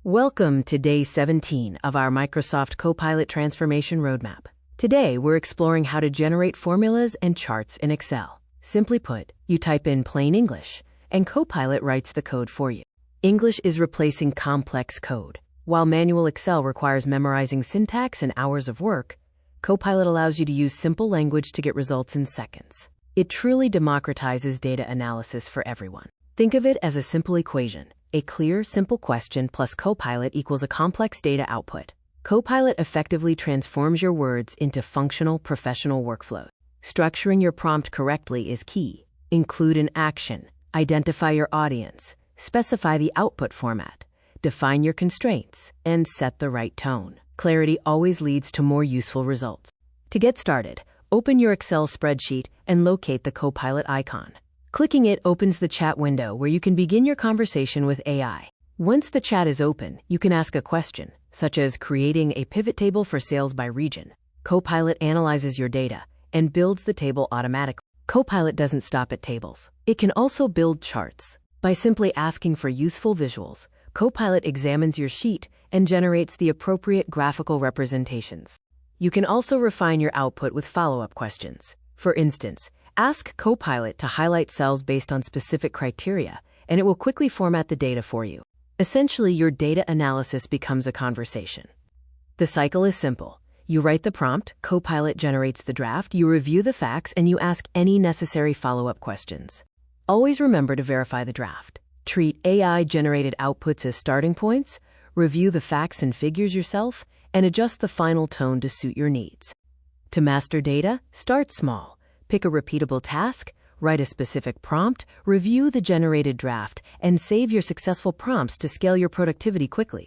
Welcome to Day 17 of our Microsoft Copilot Transformation Roadmap. Today, we're exploring how to generate formulas and charts in Excel. Simply put, you type in plain English, and Copilot writes the code for you. English is replacing complex code. While manual Excel requires memorizing syntax and hours of work, Copilot allows you to use simple language to get results in seconds. It truly democratizes data analysis for everyone. Think of it as a simple equation. A clear, simple question plus Copilot equals a complex data output. Copilot effectively transforms your words into functional, professional workflows. Structuring your prompt correctly is key. Include an action, identify your audience, specify the output format, define your constraints, and set the right tone. Clarity always leads to more useful results. To get started, open your Excel spreadsheet and locate the Copilot icon. Clicking it opens the chat window where you can begin your conversation with AI. Once the chat is open, you can ask a question, such as creating a pivot table for sales by region. Copilot analyzes your data and builds the table automatically. Copilot doesn't stop at tables. It can also build charts. By simply asking for useful visuals, Copilot examines your sheet and generates the appropriate graphical representations. You can also refine your output with follow-up questions. For instance, ask Copilot to highlight cells based on specific criteria, and it will quickly format the data for you. Essentially, your data analysis becomes a conversation. The cycle is simple. You write the prompt, Copilot generates the draft, you review the facts, and you ask any necessary follow-up questions. Always remember to verify the draft. Treat AI-generated outputs as starting points, review the facts and figures yourself, and adjust the final tone to suit your needs. To master data, start small. Pick a repeatable task, write a specific prompt, review the generated draft, and save your successful prompts to scale your productivity quickly.